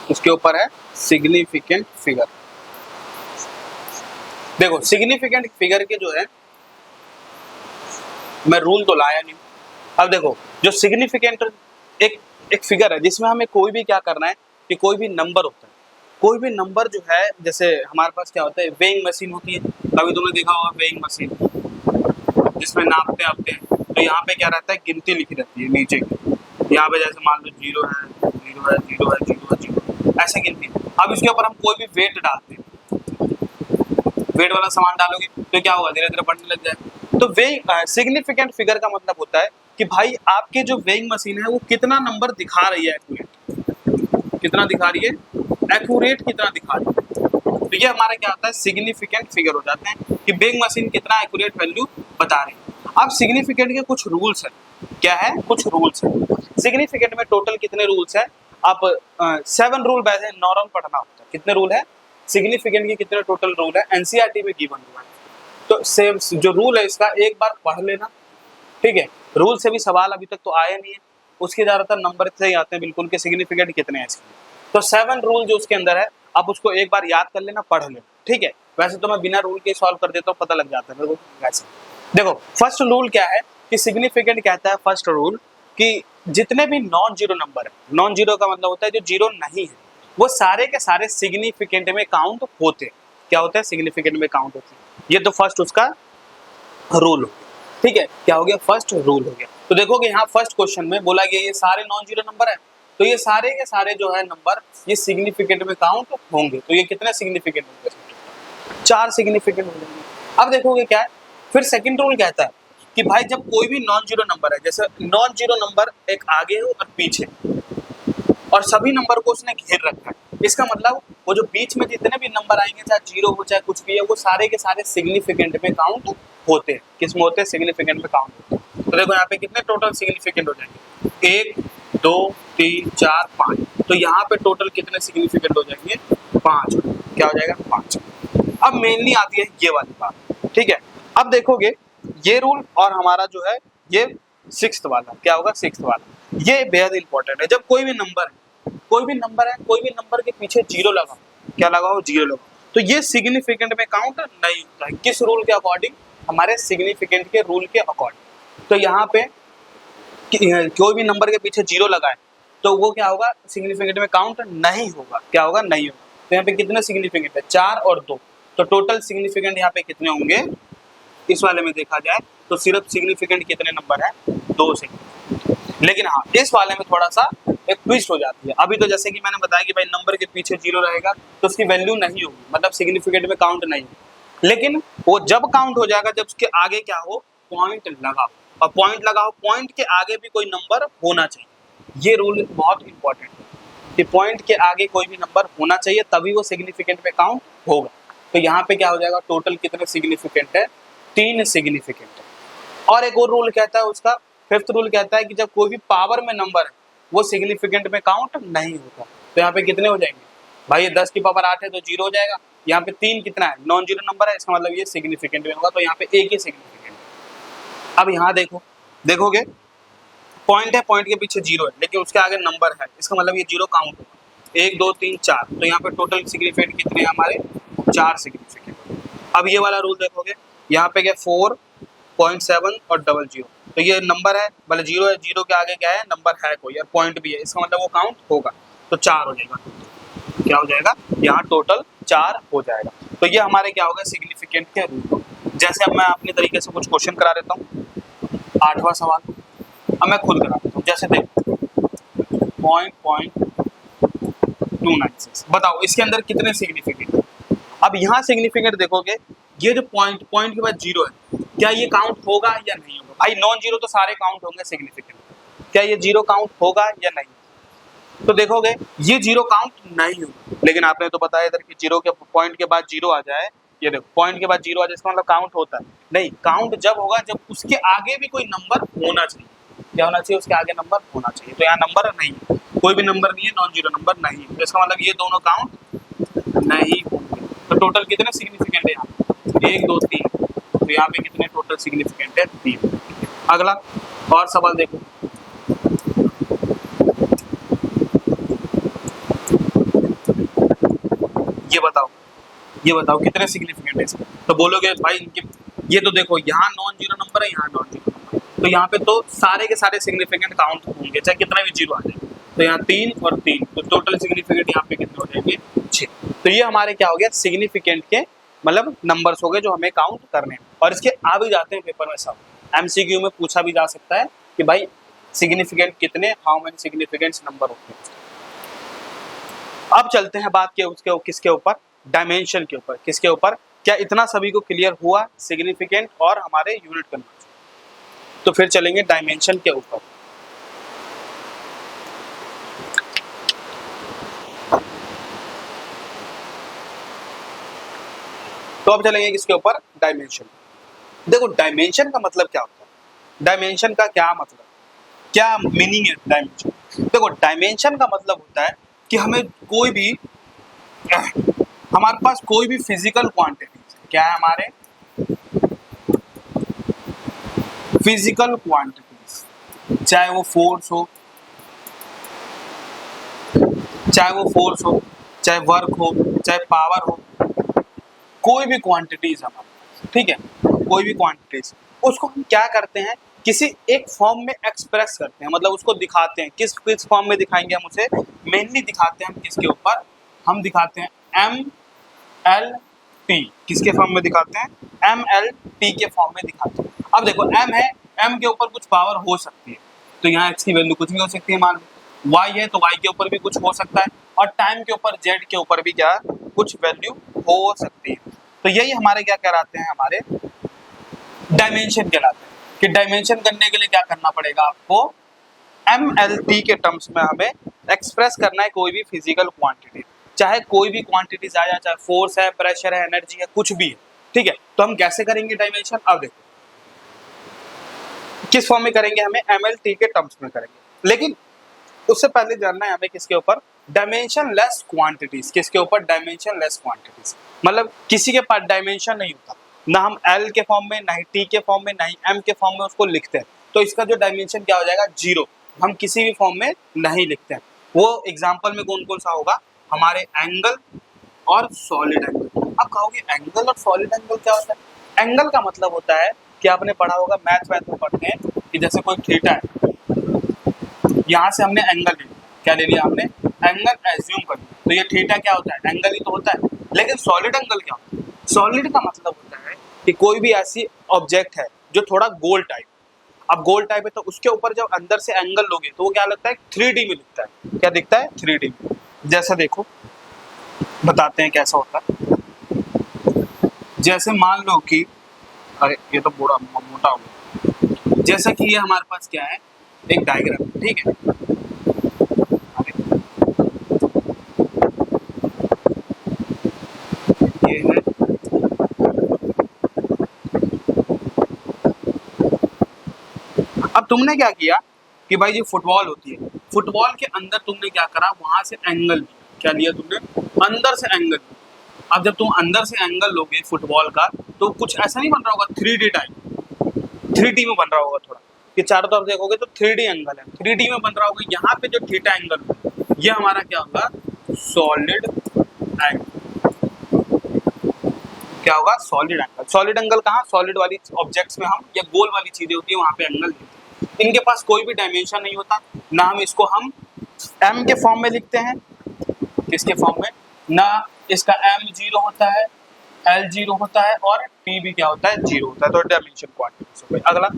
उसके ऊपर है सिग्निफिकेंट फिगर। देखो सिग्निफिकेंट फिगर के जो है, मैं रूल तो लाया नहीं। अब देखो जो सिग्निफिकेंट एक फिगर है जिसमें हमें कोई भी क्या करना है कि कोई भी नंबर होता है, कोई भी नंबर जो है, जैसे हमारे पास क्या होता है, वेइंग मशीन होती है, कभी तुमने देखा होगा वेइंग मशीन जिसमें नापते आपते हैं, तो यहाँ पे क्या रहता है, गिनती लिखी रहती है नीचे की। यहाँ पे जैसे मान लो 0 है 0 है 0 है 0 है 0, ऐसे गिनती। अब इसके ऊपर हम कोई भी वेट डालते हैं, वेट वाला सामान डालोगे तो क्या होगा, धीरे धीरे बढ़ने लग जाए। तो वेइंग सिग्निफिकेंट फिगर का मतलब होता है कि भाई आपके जो वेइंग मशीन है वो कितना नंबर दिखा रही है, एक्यूरेट कितना दिखा रही है, एक्यूरेट कितना दिखा रही है। तो ये हमारा क्या होता है, सिग्निफिकेंट फिगर हो जाते हैं कि वेइंग मशीन कितना एक्यूरेट वैल्यू बता रही है। अब सिग्निफिकेंट के कुछ रूल्स है, क्या है, कुछ रूल्स है। सिग्निफिकेंट में टोटल कितने रूल्स है, आप 7 रूल वैसे नॉर्मल पढ़ना होता है। कितने रूल है सिग्निफिकेंट के, कितने टोटल रूल है, एनसीईआरटी में गिवन हुआ है। तो सेम जो रूल है इसका एक बार पढ़ लेना, ठीक है। रूल से भी सवाल अभी तक तो आया नहीं है, उसके ज्यादातर नंबर से ही आते हैं बिल्कुल के सिग्निफिकेंट कितने हैं इसके। तो 7 रूल जो उसके अंदर है, आप उसको एक बार याद कर लेना, पढ़ लेना, ठीक है। वैसे तो मैं बिना रूल के सॉल्व कर देता हूँ, पता लग जाता है वैसे। देखो फर्स्ट रूल क्या है कि सिग्निफिकेंट कहता है, फर्स्ट रूल कि जितने भी नॉन जीरो नंबर है, नॉन जीरो का मतलब होता है जो जीरो नहीं है, वो सारे के सारे सिग्निफिकेंट में काउंट होते हैं। क्या होता है, सिग्निफिकेंट में काउंट होते हैं। ये तो फर्स्ट उसका रूल हो गया, ठीक है। क्या हो गया, फर्स्ट रूल हो गया। तो देखोगे यहाँ फर्स्ट क्वेश्चन में बोला गया ये सारे नॉन जीरो नंबर है, तो ये सारे के सारे जो है नंबर ये सिग्निफिकेंट में काउंट होंगे। तो ये कितने सिग्निफिकेंट होंगे, 4 सिग्निफिकेंट होंगे। अब देखोगे क्या है, फिर सेकंड रूल कहता है कि भाई जब कोई भी नॉन जीरो नंबर है, जैसे नॉन जीरो नंबर एक आगे हो और पीछे, और सभी नंबर को उसने घेर रखा है, इसका मतलब वो जो बीच में जितने भी नंबर आएंगे, चाहे जीरो हो चाहे कुछ भी है, वो सारे के सारे सिग्निफिकेंट में काउंट होते हैं। किस में होते हैं, सिग्निफिकेंट में काउंट होते हैं। तो देखो यहाँ पे कितने टोटल सिग्निफिकेंट हो जाएंगे, 1 2 3 4 5। तो यहाँ पे टोटल कितने सिग्निफिकेंट हो जाएंगे, 5। क्या हो जाएगा, 5। अब मेनली आती है ये वाली बात, ठीक है। अब देखोगे ये रूल और हमारा जो है ये 6th वाला, क्या होगा, 6th वाला, ये बेहद इंपॉर्टेंट है। जब कोई भी नंबर है, कोई भी नंबर है, कोई भी नंबर के पीछे जीरो लगाओ, क्या लगाओ, जीरो लगाओ, तो ये सिग्निफिकेंट में काउंट नहीं होता है। किस रूल के अकॉर्डिंग, हमारे सिग्निफिकेंट के रूल के अकॉर्डिंग। तो यहाँ पे कोई भी नंबर के पीछे जीरो लगाए तो वो क्या होगा, सिग्निफिकेंट में काउंट नहीं होगा। क्या होगा, नहीं होगा। तो यहाँ पे कितने सिग्निफिकेंट है, 4 और 2, तो टोटल सिग्निफिकेंट यहाँ पे कितने होंगे, इस वाले में देखा जाए तो सिर्फ सिग्निफिकेंट कितने नंबर है, 2 सिग्निफिकेंट। लेकिन हाँ इस वाले में थोड़ा सा एक ट्विस्ट हो जाती है। अभी तो जैसे कि मैंने बताया कि भाई नंबर के पीछे जीरो रहेगा तो उसकी वैल्यू नहीं होगी, मतलब सिग्निफिकेंट में काउंट नहीं होगी। लेकिन वो जब काउंट हो जाएगा जब उसके आगे क्या हो, पॉइंट लगाओ, और पॉइंट लगाओ, पॉइंट के आगे भी कोई नंबर होना चाहिए। ये रूल बहुत इंपॉर्टेंट है कि पॉइंट के आगे कोई भी नंबर होना चाहिए, तभी वो सिग्निफिकेंट में काउंट होगा। तो यहाँ पे क्या हो जाएगा, टोटल कितने सिग्निफिकेंट है, 3 सिग्निफिकेंट है। और एक और रूल कहता है उसका, 5th रूल कहता है कि जब कोई भी पावर में नंबर है वो सिग्निफिकेंट में काउंट नहीं होता। तो यहाँ पे कितने हो जाएंगे भाई, ये 10 की पावर 8 है तो 0 हो जाएगा। यहाँ पे 3 कितना है, नॉन जीरो नंबर है, इसका मतलब ये सिग्निफिकेंट में होगा, तो यहाँ पे एक ही सिग्निफिकेंट है। अब यहाँ देखो, देखोगे पॉइंट है, पॉइंट के पीछे 0 है, लेकिन उसके आगे नंबर है, इसका मतलब ये 0 काउंट होगा। 1 2 3 4, तो यहाँ पे टोटल सिग्निफिकेंट कितने हैं हमारे, 4 सिग्निफिकेंट। अब ये वाला रूल देखोगे, यहाँ पे क्या 4.7 और 00, तो ये नंबर है, भले 0 है, 0 के आगे क्या है, नंबर है कोई और पॉइंट भी है, इसका मतलब वो काउंट होगा, तो 4 हो जाएगा। क्या हो जाएगा, यहाँ टोटल 4 हो जाएगा। तो ये हमारे क्या होगा, सिग्निफिकेंट के रूल। जैसे अब मैं अपने तरीके से कुछ क्वेश्चन करा देता हूँ। 8वां सवाल अब मैं खुद करा देता हूँ। जैसे देखो 0.296, बताओ इसके अंदर कितने सिग्निफिकेंट है। अब यहाँ सिग्निफिकेंट देखोगे, ये जो पॉइंट के बाद 0 है, क्या ये काउंट होगा या नहीं होगा। भाई नॉन जीरो तो सारे काउंट होंगे सिग्निफिकेंट, क्या ये 0 काउंट होगा या नहीं। तो देखोगे ये 0 काउंट नहीं होगा, लेकिन आपने तो बताया इधर कि 0 के पॉइंट के बाद 0 आ जाए, ये देखो पॉइंट के बाद 0 आ जाए, इसका मतलब काउंट होता है नहीं। काउंट जब होगा जब उसके आगे भी कोई नंबर होना चाहिए। क्या होना चाहिए, उसके आगे नंबर होना चाहिए। तो यहाँ नंबर नहीं है, कोई भी नंबर नहीं है, नॉन जीरो नंबर नहीं है, तो इसका मतलब ये दोनों काउंट नहीं होंगे। तो टोटल कितने सिग्निफिकेंट है यहाँ, 1 2 3, तो यहाँ पे कितने टोटल सिग्निफिकेंट है, 3। अगला और सवाल देखो, ये बताओ कितने सिग्निफिकेंट है इसमें। तो बोलोगे भाई इनके, ये तो देखो यहाँ नॉन जीरो नंबर है, यहाँ नॉन जीरो नंबर, तो यहाँ पे तो सारे के सारे सिग्निफिकेंट काउंट होंगे, चाहे कितना भी 0 आ जाए। तो यहाँ 3 और 3, तो टोटल सिग्निफिकेंट यहाँ पे कितने हो जाएंगे, 6। तो ये हमारे क्या हो गया, सिग्निफिकेंट के मतलब नंबर्स हो गए जो हमें काउंट करने हैं। और इसके आ भी जाते हैं पेपर में, सब MCQ में पूछा भी जा सकता है कि भाई सिग्निफिकेंट कितने, हाउ मेनी सिग्निफिकेंट नंबर होते हैं। अब चलते हैं बात के उसके किसके ऊपर, डायमेंशन के ऊपर। किसके ऊपर, क्या इतना सभी को क्लियर हुआ, सिग्निफिकेंट और हमारे यूनिट कन्वर्जन। तो फिर चलेंगे डायमेंशन के ऊपर। तो अब चलेंगे किसके ऊपर, डायमेंशन। देखो डायमेंशन का मतलब क्या होता है, डायमेंशन का क्या मतलब, क्या मीनिंग है डायमेंशन। देखो डायमेंशन का मतलब होता है कि हमें कोई भी, हमारे पास कोई भी फिजिकल क्वांटिटी, क्या है हमारे फिजिकल क्वांटिटीज, चाहे वो फोर्स हो, चाहे वर्क हो, चाहे पावर हो, कोई भी क्वांटिटीज हमारे पास, ठीक है, कोई भी क्वांटिटीज, उसको हम क्या करते हैं, किसी एक फॉर्म में एक्सप्रेस करते हैं, मतलब उसको दिखाते हैं। किस फॉर्म में दिखाएंगे हम उसे, मेनली दिखाते हैं हम किसके ऊपर, हम दिखाते हैं MLT, किसके फॉर्म में दिखाते हैं, MLT के फॉर्म में दिखाते हैं। अब देखो M है, M के ऊपर कुछ पावर हो सकती है, तो यहाँ X की वैल्यू कुछ भी हो सकती है, मान लो Y है तो Y के ऊपर भी कुछ हो सकता है, और टाइम के ऊपर Z के ऊपर भी क्या कुछ वैल्यू हो सकती है। तो यही हमारे क्या कहलाते हैं, हमारे डायमेंशन कहलाते हैं। कि डायमेंशन करने के लिए क्या करना पड़ेगा आपको, MLT के टर्म्स में हमें एक्सप्रेस करना है कोई भी फिजिकल क्वांटिटी, चाहे कोई भी क्वांटिटीज आ जाए, चाहे फोर्स है, प्रेशर है, एनर्जी है, कुछ भी है, ठीक है। तो हम कैसे करेंगे डायमेंशन, अब देखो किस फॉर्म में करेंगे, हमें MLT के टर्म्स में करेंगे। लेकिन उससे पहले जानना है हमें किसके ऊपर, डायमेंशन लेस क्वांटिटीज। किसके ऊपर, डायमेंशन लेस क्वांटिटीज, मतलब किसी के पास डायमेंशन नहीं होता, ना हम L के फॉर्म में, ना ही T के फॉर्म में, ना ही M के फॉर्म में उसको लिखते हैं, तो इसका जो डायमेंशन क्या हो जाएगा, 0। हम किसी भी फॉर्म में नहीं लिखते हैं। वो एग्जाम्पल में कौन कौन सा होगा, हमारे एंगल और सॉलिड एंगल। अब कहोगे एंगल और सॉलिड एंगल क्या होता है, एंगल का मतलब होता है कि आपने पढ़ा होगा, मैथ में पढ़ते हैं कि जैसे कोई थीटा है, यहाँ से हमने एंगल ले लिया, क्या ले लिया हमने, एंगल एज्यूम कर लिया, तो ये थीटा क्या होता है, एंगल ही तो होता है। लेकिन सॉलिड एंगल क्या होता है, सॉलिड का मतलब होता है कि कोई भी ऐसी ऑब्जेक्ट है जो थोड़ा गोल टाइप, अब गोल टाइप है तो उसके ऊपर जब अंदर से एंगल लोगे तो वो क्या लगता है, 3D में दिखता है। क्या दिखता है, 3D में। जैसा देखो बताते हैं कैसा होता है। जैसे मान लो कि, अरे ये तो बड़ा मोटा हो गया, जैसा कि ये हमारे पास क्या है, एक डायग्राम, ठीक है, ये है, अब तुमने क्या किया कि भाई ये फुटबॉल होती है, फुटबॉल के अंदर तुमने क्या करा, वहां से एंगल लिया, क्या लिया तुमने, अंदर से एंगल। अब जब तुम अंदर से एंगल लोगे फुटबॉल का, तो कुछ ऐसा नहीं बन रहा होगा 3D टाइप, 3D में बन रहा होगा थोड़ा, कि चारों तरफ देखोगे तो 3D एंगल है, 3D में बन रहा होगा। यहाँ पे जो थीटा एंगल होगा, ये हमारा क्या होगा, सॉलिड एंगल। क्या होगा, सॉलिड एंगल। सॉलिड एंगल कहाँ, सॉलिड वाली ऑब्जेक्ट्स में हम या गोल वाली चीजें होती है वहां पे एंगल लिखते हैं। इनके पास कोई भी डायमेंशन नहीं होता, ना हम इसको हम m के फॉर्म में लिखते हैं, किसके फॉर्म में, ना इसका m 0 होता है, l 0 होता है और t भी क्या होता है, 0 होता है। तो डायमेंशन क्वांटिटीज हो गई। अगला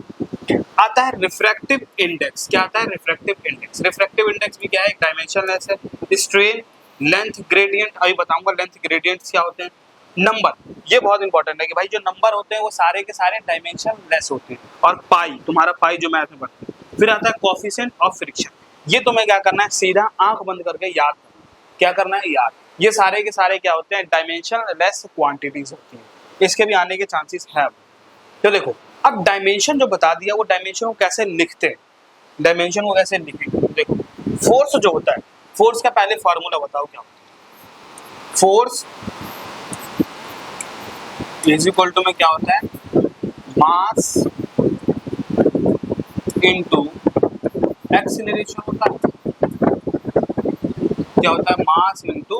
आता है रिफ्रैक्टिव इंडेक्स। क्या आता है, रिफ्रैक्टिव इंडेक्स। रिफ्रैक्टिव इंडेक्स भी क्या है, एक डायमेंशनलेस है। स्ट्रेन, लेंथ ग्रेडियंट, अभी बताऊंगा लेंथ ग्रेडियंट्स क्या होते हैं। नंबर, ये बहुत इंपॉर्टेंट है कि भाई जो नंबर होते हैं वो सारे के सारे डायमेंशन लेस होते हैं। और पाई, तुम्हारा पाई जो मैथ में पढ़ते हैं। फिर आता है कोफिशिएंट ऑफ फ्रिक्शन। ये तुम्हें क्या करना है, सीधा आंख बंद करके याद करना। क्या करना है, याद। ये सारे के सारे क्या होते हैं, डायमेंशन लेस क्वांटिटीज होती हैं। इसके भी आने के चांसेस है। तो देखो, अब डायमेंशन जो बता दिया, वो डायमेंशन को कैसे लिखते हैं, डायमेंशन को कैसे लिखेंगे। देखो, फोर्स जो होता है, फोर्स का पहले फॉर्मूला बताओ क्या होता है। फोर्स इज इक्वल टू में क्या होता है, मास इनटू एक्सीलरेशन होता है। क्या होता है, मास इनटू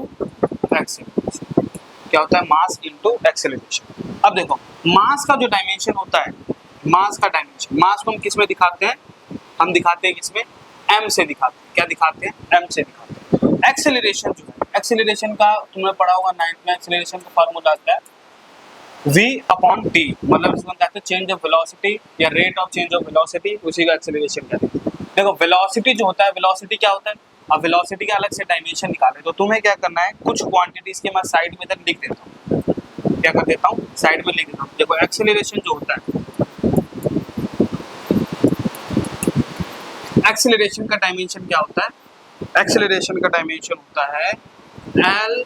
एक्सीलरेशन। क्या होता है, मास इनटू एक्सीलरेशन। अब देखो, मास का जो डायमेंशन होता है, मास का डायमेंशन, मास को हम किस में दिखाते हैं, हम दिखाते हैं किसमें, m से दिखाते हैं। क्या दिखाते हैं, m से दिखाते हैं। एक्सीलरेशन जो है, एक्सीलरेशन का तुमने पढ़ा होगा 9th में, एक्सीलरेशन का फार्मूला आता है v अपॉन t, मतलब इसको कहते हैं चेंज ऑफ वेलोसिटी या rate of change of velocity, उसी का एक्सीलरेशन कहते हैं। देखो, वेलोसिटी जो होता है, वेलोसिटी क्या होता है, अब वेलोसिटी का अलग से डायमेंशन निकाले तो तुम्हें क्या करना है, कुछ क्वांटिटीज के मैं साइड में इधर लिख देता हूँ। क्या कर देता हूँ, साइड में लिख देता हूँ। देखो, एक्सीलरेशन जो होता है, एक्सीलरेशन का डायमेंशन क्या होता है, एक्सीलरेशन का डायमेंशन होता है एल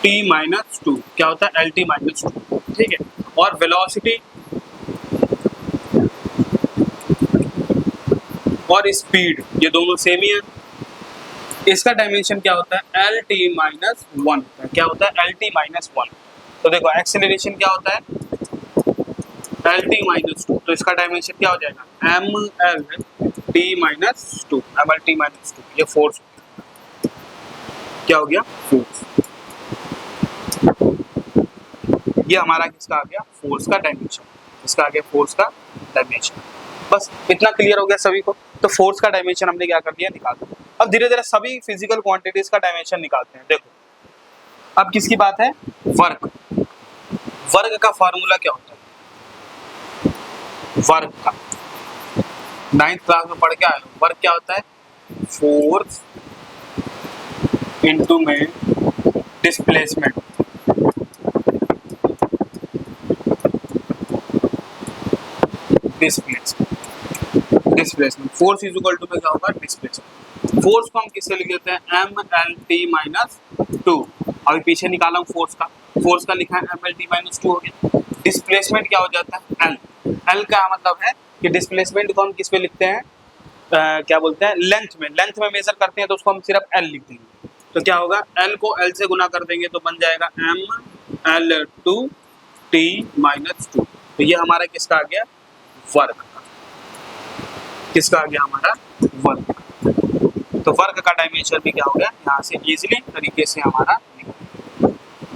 टी माइनस 2। क्या होता है, एल टी माइनस 2, ठीक है। और वेलोसिटी और स्पीड ये दोनों सेम ही है। इसका डायमेंशन क्या होता है, एल टी माइनस 1। क्या होता है, एल टी माइनस 1। तो देखो, एक्सीलरेशन क्या होता है, एल टी माइनस 2, तो इसका डायमेंशन क्या हो जाएगा, M L T minus 2, M L T minus 2। ये फोर्स क्या हो गया, फोर्स। ये हमारा किसका आ गया, फोर्स का डायमेंशन। इसका आ गया फोर्स का डायमेंशन। बस इतना क्लियर हो गया सभी को। तो फोर्स का डायमेंशन हमने क्या कर दिया, निकाल दिया। अब धीरे धीरे सभी फिजिकल क्वांटिटीज का डायमेंशन निकालते हैं। देखो, अब किसकी बात है, वर्क। वर्क का फॉर्मूला क्या होता है, वर्क का 9th क्लास में पढ़ के आए। वर्क क्या होता है, फोर्स इनटू में displacement. Displacement, force is equal to में क्या होगा, डिस्प्लेसमेंट। फोर्स को हम किससे लिख देते हैं, एम एल टी माइनस 2। अभी पीछे निकाला हूँ फोर्स का, फोर्स का लिखा है एम एल टी माइनस 2 हो गया। डिस्प्लेसमेंट क्या हो जाता है, एल। एल का मतलब है कि डिस्प्लेसमेंट को हम किस पे लिखते हैं, क्या बोलते हैं, लेंथ में। लेंथ में मेजर करते हैं तो उसको हम सिर्फ एल लिख देंगे। तो क्या होगा, एल को एल से गुना कर देंगे तो बन जाएगा M L two T minus 2। तो ये हमारा किसका आ गया, वर्क का। किसका आ गया, हमारा वर्क का। तो वर्क का डायमेंशन भी क्या हो गया, यहाँ से इजीली तरीके से हमारा निकल।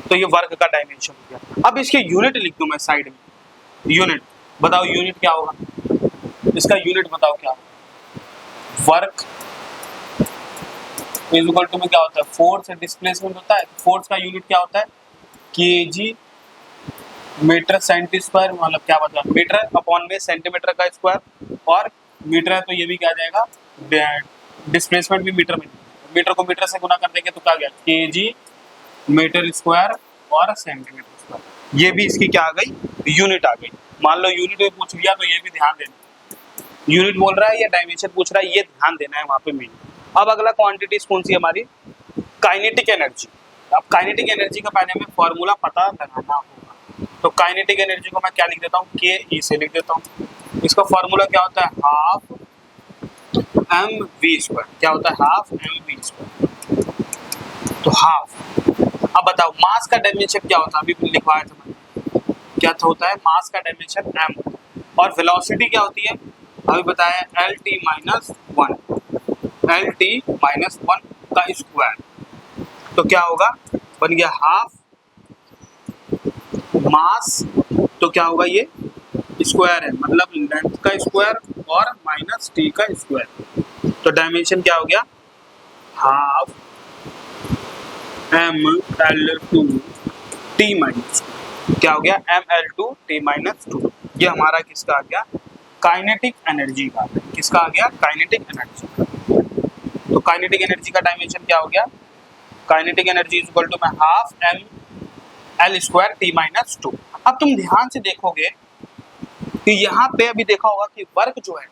तो ये वर्क का डायमेंशन हो गया। अब इसके यूनिट लिख दूं मैं साइड में। यूनिट बताओ, यूनिट क्या होगा, इसका यूनिट बताओ क्या होगा। वर्क इज इक्वल टू में क्या होता है, फोर्स डिस्प्लेसमेंट होता है। फोर्स का यूनिट क्या होता है, केजी मीटर सेंटी स्क्वायर, मतलब क्या बता, मीटर अपॉन में सेंटीमीटर का स्क्वायर, और मीटर है तो ये भी क्या जाएगा, डिस्प्लेसमेंट भी मीटर में। मीटर को मीटर से गुना कर देंगे तो क्या गया, केजी मीटर स्क्वायर और सेंटीमीटर स्क्वायर। ये भी इसकी क्या आ गई, यूनिट आ गई। मान लो यूनिट में पूछ लिया तो ये भी ध्यान देना, यूनिट बोल रहा है या डायमेंशन पूछ रहा है, ये ध्यान देना है वहां पे मेन। अब अगला क्वांटिटीज कौन सी हमारी, काइनेटिक एनर्जी। अब काइनेटिक एनर्जी का पहले हमें फॉर्मूला पता लगाना होगा। तो काइनेटिक एनर्जी को मैं क्या लिख देता हूँ, के ई से लिख देता हूँ। इसका फॉर्मूला क्या होता है, हाफ एम वी स्क्वायर। क्या होता है, हाफ एम वी स्क्वायर। तो हाफ। अब बताओ मास का डायमेंशन क्या होता है, अभी लिखवाया था मैंने, क्या होता है, मास का डायमेंशन m। और वेलोसिटी क्या होती है, अभी बताया, L T minus 1, L T minus 1 का स्क्वायर। तो क्या होगा, बन गया हाफ मास तो क्या होगा, ये स्क्वायर है, मतलब लेंथ का स्क्वायर और माइनस टी का स्क्वायर, तो डायमेंशन क्या हो गया, हाफ ml2 t माइनस, क्या हो गया, ml2 t माइनस 2। ये हमारा किसका आ गया, काइनेटिक एनर्जी का। किसका आ गया, काइनेटिक एनर्जी का। तो काइनेटिक एनर्जी का डायमेंशन क्या हो गया, kinetic energy is equal to में half M L square T minus 2। अब तुम ध्यान से देखोगे कि यहाँ पे अभी देखा होगा कि वर्क जो है,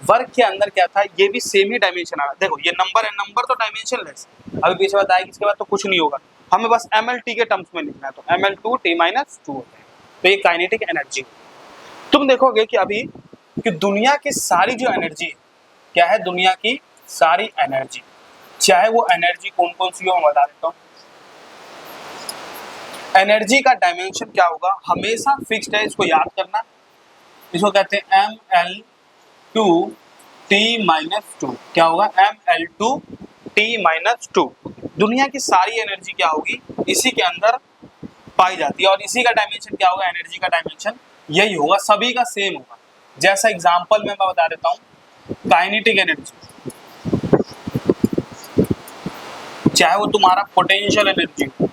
वर्क के अंदर क्या था, ये भी सेम ही डायमेंशन आ रहा है। देखो ये नंबर है, नंबर तो डायमेंशन लेस, अभी पीछे बताएगी, इसके बाद तो कुछ नहीं होगा, हमें बस एम टी के टर्म्स में लिखना है, तो ml2 t माइनस 2 होता है। तो ये काइनेटिक एनर्जी। तुम देखोगे कि अभी कि दुनिया की सारी जो एनर्जी है, क्या है, दुनिया की सारी एनर्जी, चाहे वो एनर्जी कौन कौन सी हो, मैं बता देता हूँ। एनर्जी का डायमेंशन क्या होगा, हमेशा फिक्स्ड है, इसको याद करना। इसको कहते हैं ml2 t माइनस 2। क्या होगा, ml2 t माइनस 2। दुनिया की सारी एनर्जी क्या होगी, इसी के अंदर पाई जाती है, और इसी का डायमेंशन क्या होगा, एनर्जी का डायमेंशन यही होगा, सभी का सेम होगा। जैसा एग्जांपल में मैं बता देता हूँ, काइनेटिक एनर्जी, चाहे वो तुम्हारा पोटेंशियल एनर्जी हो,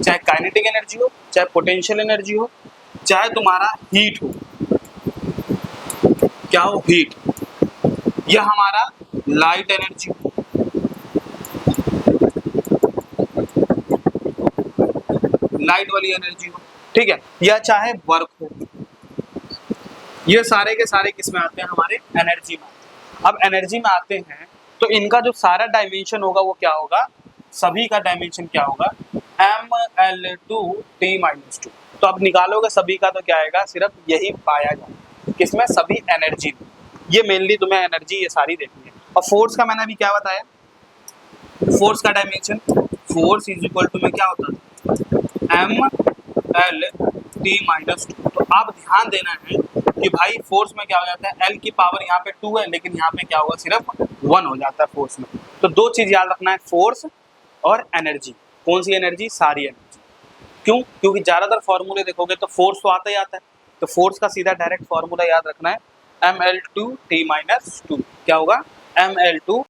चाहे काइनेटिक एनर्जी हो, चाहे पोटेंशियल एनर्जी हो, चाहे तुम्हारा हीट हो, क्या हो, हीट, यह हमारा लाइट एनर्जी हो, लाइट वाली एनर्जी हो, ठीक है, या चाहे वर्क हो, ये सारे के सारे किस में आते हैं, हमारे एनर्जी में। अब एनर्जी में आते हैं तो इनका जो सारा डायमेंशन होगा वो क्या होगा, सभी का डायमेंशन क्या होगा, ml2 t माइनस 2। तो अब निकालोगे सभी का तो क्या आएगा, सिर्फ यही पाया जाएगा, किसमें, सभी एनर्जी में। ये मेनली तुम्हें एनर्जी ये सारी देखनी है। और फोर्स का मैंने अभी क्या बताया, फोर्स का dimension, force is equal to में क्या होता है, ml माइनस 2। तो आप ध्यान देना है कि भाई फोर्स में क्या हो जाता है, L की पावर यहाँ पे 2 है, लेकिन यहाँ पे क्या होगा, सिर्फ 1 हो जाता है फोर्स में। तो दो चीज याद रखना है, फोर्स और एनर्जी। कौन सी एनर्जी, सारी एनर्जी। क्यों, क्योंकि ज्यादातर फॉर्मूले देखोगे तो फोर्स तो आता ही आता है, तो फोर्स का सीधा डायरेक्ट फॉर्मूला याद रखना है, ml2 t माइनस 2। क्या होगा, ml2